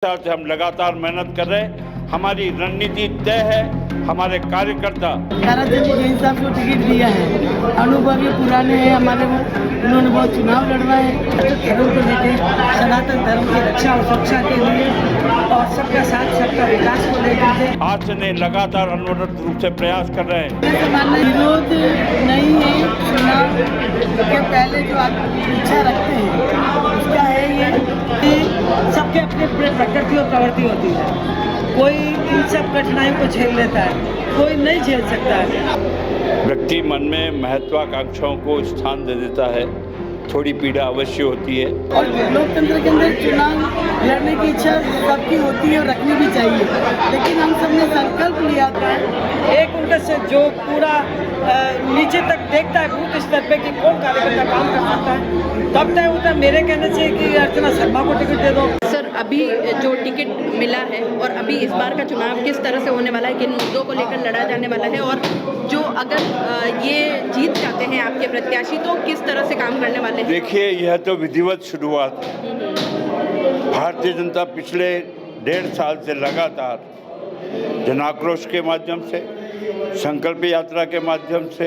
साथ हम लगातार मेहनत कर रहे हैं। हमारी रणनीति तय है। हमारे कार्यकर्ता ताराचंद जैन साहब को टिकट दिया है। अनुभवी पुराने हैं हमारे वो, उन्होंने बहुत चुनाव लड़वाए हैं। धर्म को लेकर, सनातन धर्म की रक्षा और सुरक्षा के लिए और सबका साथ सबका विकास को लेकर के आज से नहीं लगातार अनवरत रूप से प्रयास कर रहे हैं। मेरा मानना विरोध नहीं है। चुनाव के पहले जो आप इच्छा रखते हैं उसका है ये कि सबके अपने अपने प्रकृति और प्रवृत्ति होती है। कोई इन सब कठिनाइयों को झेल लेता है, कोई नहीं झेल सकता है। व्यक्ति मन में महत्वाकांक्षाओं को स्थान दे देता है, थोड़ी पीड़ा अवश्य होती है। और लोकतंत्र के अंदर चुनाव लड़ने की इच्छा सबकी होती है और रखनी भी चाहिए, लेकिन हम सबने संकल्प लिया था एक उनका से जो पूरा नीचे तक देखता है बूथ स्तर पे कि कौन कार्यकर्ता काम कर सकता है, तब तय होता है। मेरे कहने से कि अर्चना शर्मा को टिकट दे दो। सर, अभी जो टिकट मिला है और अभी इस बार का चुनाव किस तरह से होने वाला है, किन मुद्दों को लेकर लड़ा जाने वाला है, और जो अगर ये जीत जाते हैं आपके प्रत्याशी तो किस तरह से काम करने वाले हैं? देखिए, यह तो विधिवत शुरुआत है। भारतीय जनता पिछले 1.5 साल से लगातार जनाक्रोश के माध्यम से, संकल्प यात्रा के माध्यम से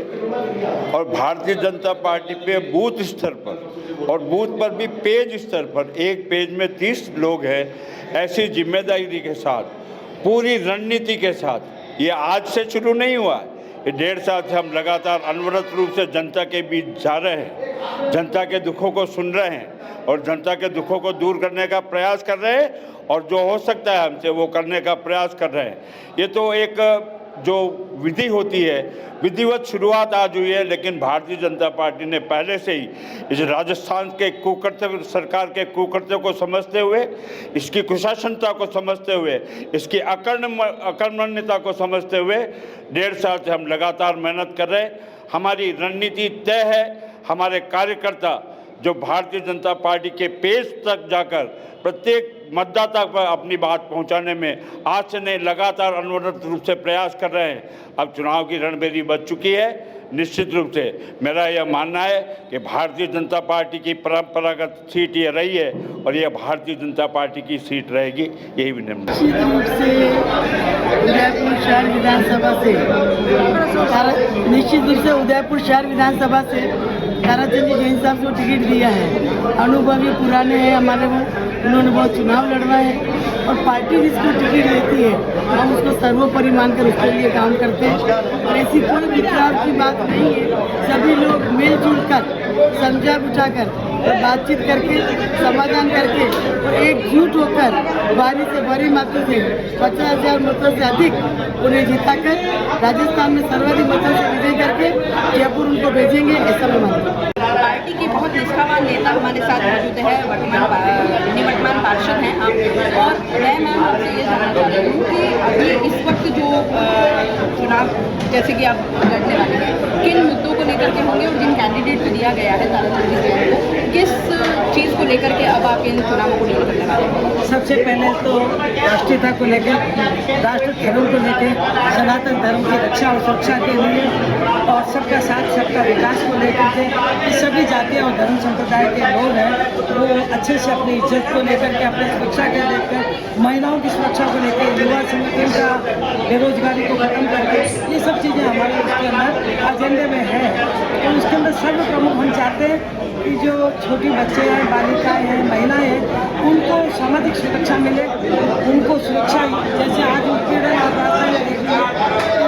और भारतीय जनता पार्टी पे बूथ स्तर पर और बूथ पर भी पेज स्तर पर, एक पेज में 30 लोग हैं, ऐसी जिम्मेदारी के साथ, पूरी रणनीति के साथ, ये आज से शुरू नहीं हुआ है। ये 1.5 साल से हम लगातार अनवरत रूप से जनता के बीच जा रहे हैं, जनता के दुखों को सुन रहे हैं और जनता के दुखों को दूर करने का प्रयास कर रहे हैं और जो हो सकता है हमसे वो करने का प्रयास कर रहे हैं। ये तो एक जो विधि होती है, विधिवत शुरुआत आज हुई है, लेकिन भारतीय जनता पार्टी ने पहले से ही इस राजस्थान के कुकर्तव्य, सरकार के कुकर्तव्य को समझते हुए, इसकी कुशासनता को समझते हुए, इसकी अकर्मण्यता को समझते हुए 1.5 साल से हम लगातार मेहनत कर रहे हैं। हमारी रणनीति तय है। हमारे कार्यकर्ता जो भारतीय जनता पार्टी के पेज तक जाकर प्रत्येक मतदाता पर अपनी बात पहुंचाने में आज से नहीं लगातार अनवरत रूप से प्रयास कर रहे हैं। अब चुनाव की रणभेरी बच चुकी है। निश्चित रूप से मेरा यह मानना है कि भारतीय जनता पार्टी की परंपरागत सीट ये रही है और यह भारतीय जनता पार्टी की सीट रहेगी, यही विनम्र। निश्चित रूप से उदयपुर शहर विधानसभा से ताराचंद जैन साहब को टिकट दिया है। अनुभवी पुराने हैं हमारे वो, उन्होंने बहुत चुनाव लड़वाए हैं और पार्टी जिसको टिकट देती है हम उसको सर्वोपरि मानकर उसके लिए काम करते हैं और ऐसी कोई विचार की बात नहीं है। सभी लोग मिलजुल कर, समझा बुझाकर और बातचीत करके, समाधान करके और एकजुट होकर भारी से भारी मतों से 50,000 मतों से अधिक उन्हें जिताकर राजस्थान में सर्वाधिक मतों से विजय करके जयपुर उनको भेजेंगे, ऐसा मैं मानता हूँ। पार्टी के बहुत निष्ठावान नेता हमारे साथ मौजूद है, निवर्तमान पार्षद हैं आप, और मैं मैम आपसे ये जानना चाह रही हूँ कि अभी इस वक्त जो चुनाव जैसे कि आप लड़ने वाले हैं, किन मुद्दों को लेकर के होंगे और जिन कैंडिडेट को दिया गया है ताराचंद जैन को, किस चीज़ को लेकर के अब आप इन चुनावों को डील करने वाले हैं? सबसे पहले तो राष्ट्रीयता को लेकर, राष्ट्र धर्म को लेकर, सनातन धर्म की रक्षा और सुरक्षा के लिए और सबका साथ सबका विकास को लेकर के सभी जातियाँ और धर्म संप्रदाय के लोग हैं वो अच्छे से अपनी इज्जत को लेकर के, अपनी सुरक्षा को लेकर, महिलाओं की सुरक्षा को लेकर, युवा संगठन का बेरोजगारी को खत्म करके, ये सब चीज़ें हमारे उसके अंदर एजेंडे में है। तो उसके अंदर सर्वप्रमुख हम चाहते हैं कि जो छोटी बच्चे हैं, बालिकाएं हैं, महिलाएं हैं, उनको सामाजिक सुरक्षा मिले, उनको सुरक्षा, जैसे आज उत्पीड़न और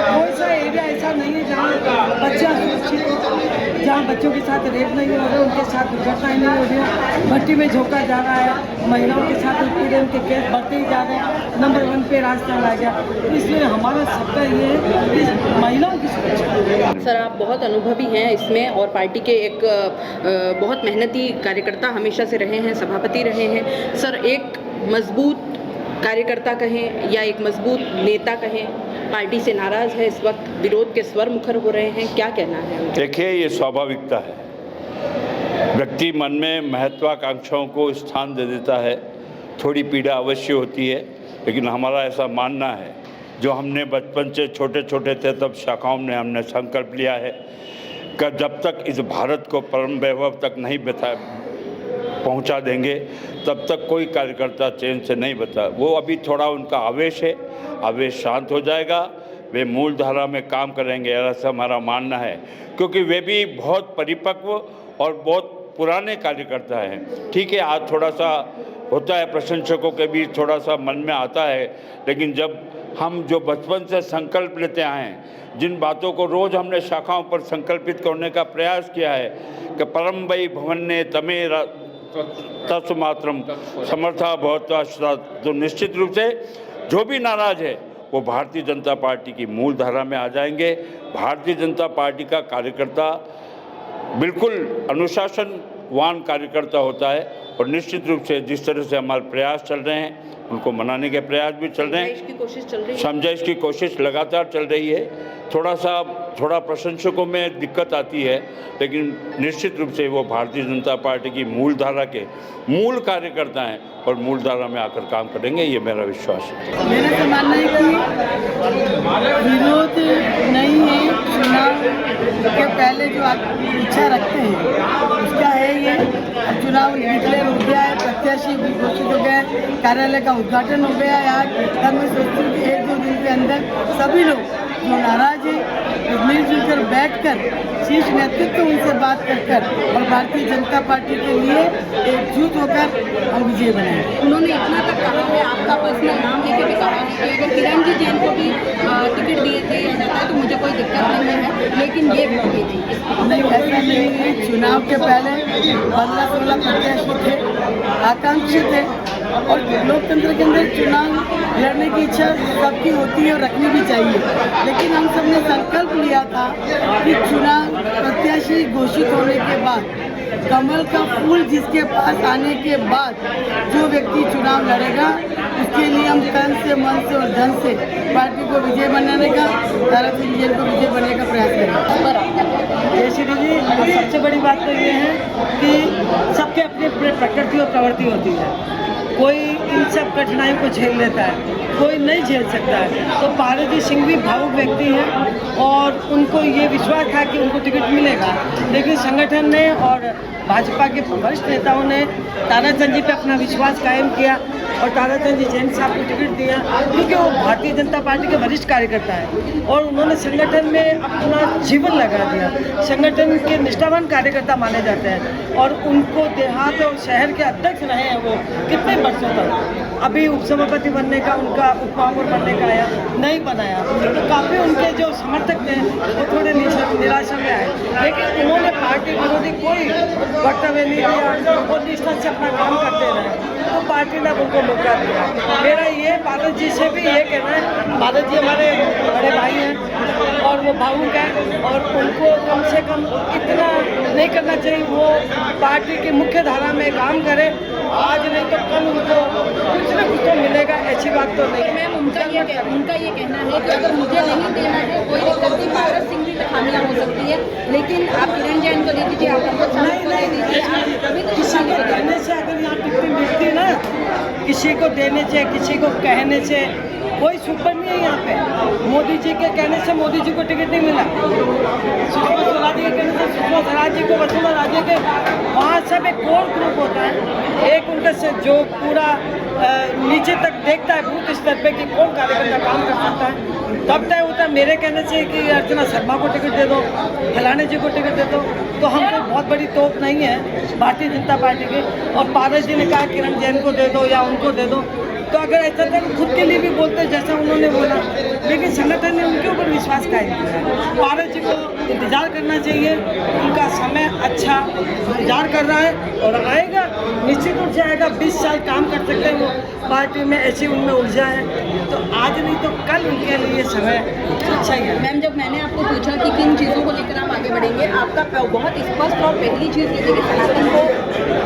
कोई सा एरिया ऐसा नहीं है जहाँ बच्चा सुरक्षित हो, जहाँ बच्चों के साथ रेप नहीं हो रहे, उनके साथ दुर्घटनाएं नहीं हो रही है, भट्टी में झोंका जा रहा है, महिलाओं के साथ उत्पीड़न के केस बढ़ते ही जा रहे हैं, नंबर 1 पे राजस्थान आ गया। तो इसलिए हमारा सबका ये है कि महिलाओं की सुरक्षा। सर, आप बहुत अनुभवी हैं इसमें और पार्टी के एक बहुत मेहनती कार्यकर्ता हमेशा से रहे हैं, सभापति रहे हैं। सर, एक मजबूत कार्यकर्ता कहें या एक मजबूत नेता कहें, पार्टी से नाराज है, इस वक्त विरोध के स्वर मुखर हो रहे हैं, क्या कहना है? देखिए, ये स्वाभाविकता है। व्यक्ति मन में महत्वाकांक्षाओं को स्थान दे देता है, थोड़ी पीड़ा अवश्य होती है, लेकिन हमारा ऐसा मानना है, जो हमने बचपन से छोटे छोटे थे तब शाखाओं में हमने संकल्प लिया है कि जब तक इस भारत को परम वैभव तक नहीं पहुंचा देंगे, तब तक कोई कार्यकर्ता चैन से नहीं बता। वो अभी थोड़ा उनका आवेश है, आवेश शांत हो जाएगा, वे मूल धारा में काम करेंगे, ऐसा हमारा मानना है, क्योंकि वे भी बहुत परिपक्व और बहुत पुराने कार्यकर्ता हैं। ठीक है, आज थोड़ा सा होता है, प्रशंसकों के बीच थोड़ा सा मन में आता है, लेकिन जब हम जो बचपन से संकल्प लेते आए हैं, जिन बातों को रोज़ हमने शाखाओं पर संकल्पित करने का प्रयास किया है कि परम वै भवन्ने तमे तत्मात्रम समर्था भवता, तो निश्चित रूप से जो भी नाराज है वो भारतीय जनता पार्टी की मूल धारा में आ जाएंगे। भारतीय जनता पार्टी का कार्यकर्ता बिल्कुल अनुशासनवान कार्यकर्ता होता है, और निश्चित रूप से जिस तरह से हमारे प्रयास चल रहे हैं, उनको मनाने के प्रयास भी चल रहे हैं, समझाइश की कोशिश लगातार चल रही है। थोड़ा प्रशंसकों में दिक्कत आती है, लेकिन निश्चित रूप से वो भारतीय जनता पार्टी की मूल धारा के मूल कार्यकर्ता हैं और मूल धारा में आकर काम करेंगे, ये मेरा विश्वास है। मेरा तो मानना है कि विरोध नहीं है, चुनाव के पहले जो आप इच्छा रखते हैं उसका है ये। चुनाव डिक्लेयर हो गया है, प्रत्याशी भी घोषित हो गया है, कार्यालय का उद्घाटन हो गया है आज। तब मैं सोचती हूँ कि 1-2 दिन के अंदर सभी लोग जो नाराज हैं मिलजुल कर बैठ कर शीर्ष नेतृत्व उनसे बात कर और भारतीय जनता पार्टी के लिए एकजुट होकर हम विजय बनाएंगे। उन्होंने इतना तक कहा है, आपका पर्सनल नाम लेके भी कहा है कि अगर किरणजी जैन को भी टिकट दिया जाता है तो मुझे कोई दिक्कत नहीं है, लेकिन ये भी नहीं, ऐसा नहीं है। चुनाव के पहले 15-16 प्रत्याशी थे, आकांक्षी थे, और लोकतंत्र के अंदर चुनाव लड़ने की इच्छा सबकी होती है और रखनी भी चाहिए, लेकिन हम सब ने संकल्प लिया था कि चुनाव प्रत्याशी घोषित होने के बाद, कमल का फूल जिसके पास आने के बाद जो व्यक्ति चुनाव लड़ेगा उसके लिए हम तन से, मन से और धन से पार्टी को विजय बनाने का, तारा सिंह जैन को विजय बनाने का प्रयास करेंगे। जय श्री जी। सबसे बड़ी बात तो ये है कि सबके अपनी प्रकृति और प्रवृत्ति होती है। कोई इन सब कठिनाइयों को झेल लेता है, कोई नहीं झेल सकता है। तो पार्वती सिंह भी भावुक व्यक्ति हैं और उनको ये विश्वास था कि उनको टिकट मिलेगा, लेकिन संगठन ने और भाजपा के वरिष्ठ नेताओं ने ताराचंद जी पे अपना विश्वास कायम किया और ताराचंद जी जैन साहब को टिकट दिया, क्योंकि वो भारतीय जनता पार्टी के वरिष्ठ कार्यकर्ता हैं और उन्होंने संगठन में अपना जीवन लगा दिया। संगठन के निष्ठावान कार्यकर्ता माने जाते हैं और उनको देहात और शहर के अध्यक्ष रहे हैं वो कितने वर्षों तक। अभी उपसभापति बनने का उनका, उपमहापौर बनने का आया, नहीं बनाया, तो काफ़ी उनके जो समर्थक थे वो थोड़े निराशा में आए, लेकिन उन्होंने पार्टी विरोधी कोई वक्तव्य नहीं दिया और निष्ठा से अपना काम करते रहे, तो पार्टी ने उनको मौका दिया। मेरा ये बादल जी से भी ये कहना है, बादल जी हमारे बड़े भाई हैं और वो भावुक हैं और उनको कम से कम इतना नहीं करना चाहिए, वो पार्टी की मुख्य धारा में काम करें, आज नहीं तो कल उनको कुछ न कुछ तो मिलेगा, ऐसी बात तो नहीं। मैम उनका ये कहना है कि अगर मुझे नहीं देना है कोई दिक्कत नहीं, भारत सिंह भी खामियां हो सकती है, लेकिन आप किरण जैन को दे दीजिए, आप अमृत साहब को दे दीजिए, किसी को कहने से अगर यहाँ टिकट मिलती ना, किसी को देने से, किसी को कहने से कोई सुपर नहीं है यहाँ पे। मोदी जी के कहने से मोदी जी को टिकट नहीं मिला, सुषमा स्वराज के कहने से सुषमा स्वराज जी को, वसुंधरा राजे के, वहाँ सब एक कोर ग्रुप होता है, एक उनका से जो पूरा नीचे तक देखता है बूथ स्तर पे कि कौन कार्यकर्ता काम कर सकता है, तब तय होता है। मेरे कहने से कि अर्चना शर्मा को टिकट दे दो, फलाने जी को टिकट दे दो, तो हम कोई बहुत बड़ी तोप नहीं है भारतीय जनता पार्टी के। और पारस जी ने कहा किरण जैन को दे दो या उनको दे दो, तो अगर ऐसा था तो खुद के लिए भी बोलते जैसा उन्होंने बोला, लेकिन संगठन ने उनके ऊपर विश्वास कायम किया है। पारस जी को इंतजार करना चाहिए, उनका समय अच्छा इंतजार कर रहा है और आएगा, निश्चित रूप से आएगा। 20 साल काम कर सकते हैं वो पार्टी में, ऐसी उनमें ऊर्जा है, तो आज नहीं तो कल उनके लिए समय अच्छा ही है। मैम जब मैंने आपको पूछा कि किन चीज़ों को लेकर आप आगे बढ़ेंगे, आपका बहुत स्पष्ट और पहली चीज़ ये थी कि सनातन को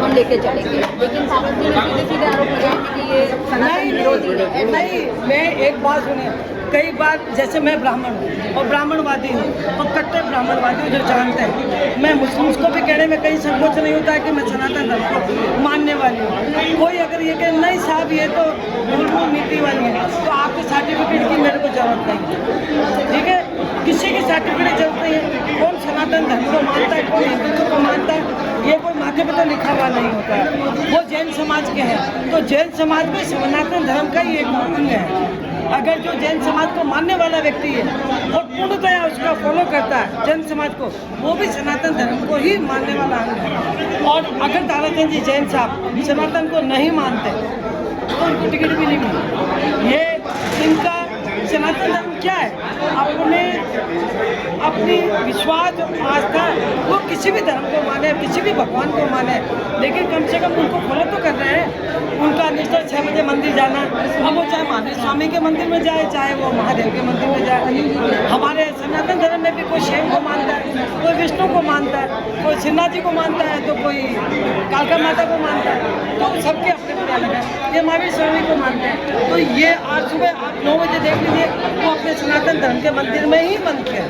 हम लेके चलेंगे, लेकिन पारस जी ने सीधे सीधे आरोप लगाया कि ये सनातन विरोधी है। नहीं, मैं एक बात सुनिए, कई बार जैसे मैं ब्राह्मण हूँ और ब्राह्मणवादी हूँ और कट्टर ब्राह्मणवादी हूँ जो जानते हैं, मैं मुस्लिम्स को भी कहने में कहीं संकोच नहीं होता है कि मैं सनातन धर्म को मानने वाली हूँ। कोई अगर ये कहे नहीं साहब ये तो मूलभूत नीति वाली है, तो आपके सर्टिफिकेट की मेरे को जरूरत नहीं है, ठीक है। किसी की टुकड़े चलते हैं, कौन सनातन धर्म को मानता है, कौन हिंदुत्व को मानता है, ये कोई माथे पे तो लिखा हुआ नहीं होता है। वो जैन समाज के हैं, तो जैन समाज में सनातन धर्म का ही एक अंग है। अगर जो जैन समाज को मानने वाला व्यक्ति है और पूर्णतया उसका फॉलो करता है जैन समाज को, वो भी सनातन धर्म को ही मानने वाला अंग है। और अगर ताराचंद जी जैन साहब सनातन को नहीं मानते तो उनको टिकट भी नहीं मिली। ये इनका सनातन धर्म क्या है, अपनी विश्वास आस्था, वो किसी भी धर्म को माने, किसी भी भगवान को माने, लेकिन कम से कम उनको फॉलो तो कर रहे हैं। उनका निष्ठा 6 बजे मंदिर जाना, अब वो चाहे महावीर स्वामी के मंदिर में जाए, चाहे वो महादेव के मंदिर में जाए। हमारे सनातन धर्म में भी कोई शिव को मानता है, कोई विष्णु को मानता है, कोई सिन्हा जी को मानता है, तो कोई कालका माता को मानता है, तो सबके अपने अपने अलग है। ये महावीर स्वामी को मानते हैं। तो ये आज सुबह आप 9 बजे देख लीजिए, वो अपने सनातन धर्म के मंदिर में ही बंद किया।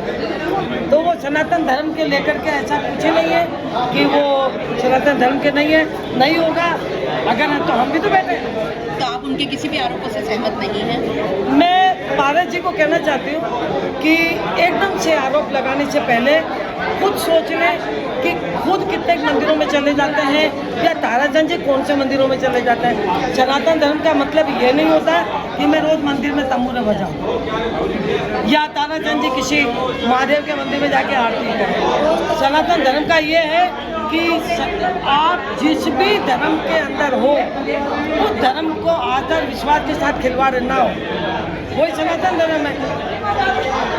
तो वो सनातन धर्म के लेकर के ऐसा कुछ ही नहीं है कि वो सनातन धर्म के नहीं होगा। अगर है तो हम भी तो बैठे। तो आप उनके किसी भी आरोपों से सहमत नहीं हैं? मैं पारस जी को कहना चाहती हूँ कि एकदम से आरोप लगाने से पहले खुद सोच लें कि खुद कितने मंदिरों में चले जाते हैं, या ताराचंद जी कौन से मंदिरों में चले जाते हैं। सनातन धर्म का मतलब ये नहीं होता कि मैं रोज़ मंदिर में तंबूरा बजाऊँ, या ताराचंद जी किसी महादेव के मंदिर में जाके आरती करें। सनातन धर्म का ये है कि आप जिस भी धर्म के अंदर हो, उस धर्म को आदर विश्वास के साथ खिलवाड़ ना हो, वही सनातन धर्म है।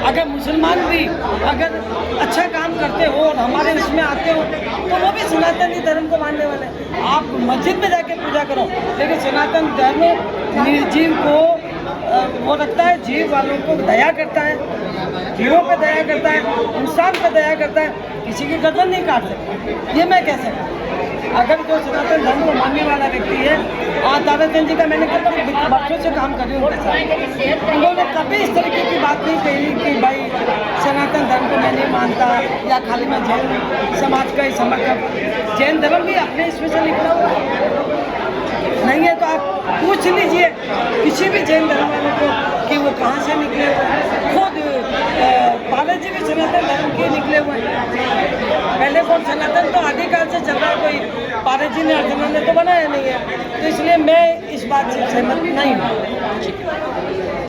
अगर मुसलमान भी अगर अच्छा काम करते हो और हमारे इसमें आते हो, तो वो भी सनातनी धर्म को मानने वाले हैं। आप मस्जिद में जाके पूजा करो, लेकिन सनातन धर्म निर्जीव को वो रखता है, जीव वालों को दया करता है, जीवों पर दया करता है, इंसान पर दया करता है, किसी की गर्दन नहीं काट सकता। ये मैं कह सकता हूँ। अगर कोई सनातन धर्म को मानने वाला व्यक्ति है, आज ताराचंद जी का मैंने कभी बच्चों से काम कर रही हूँ उनके साथ, उन्होंने कभी इस तरीके की बात नहीं कही कि भाई सनातन धर्म को मैं नहीं मानता, या खाली मैं जैन समाज का ही समर्थक। जैन धर्म भी अपने इसमें से निकला हुआ नहीं है, तो आप पूछ लीजिए किसी भी जैन धर्म वालों को कि वो कहाँ से निकले हुए हैं। खुद पारस जी भी सनातन धर्म के निकले हुए हैं। पहले कौन सनातन तो आदिकाल से चल रहा है, कोई पारस जी ने अर्जुन ने तो बनाया नहीं है। तो इसलिए मैं इस बात से सहमत नहीं हूँ।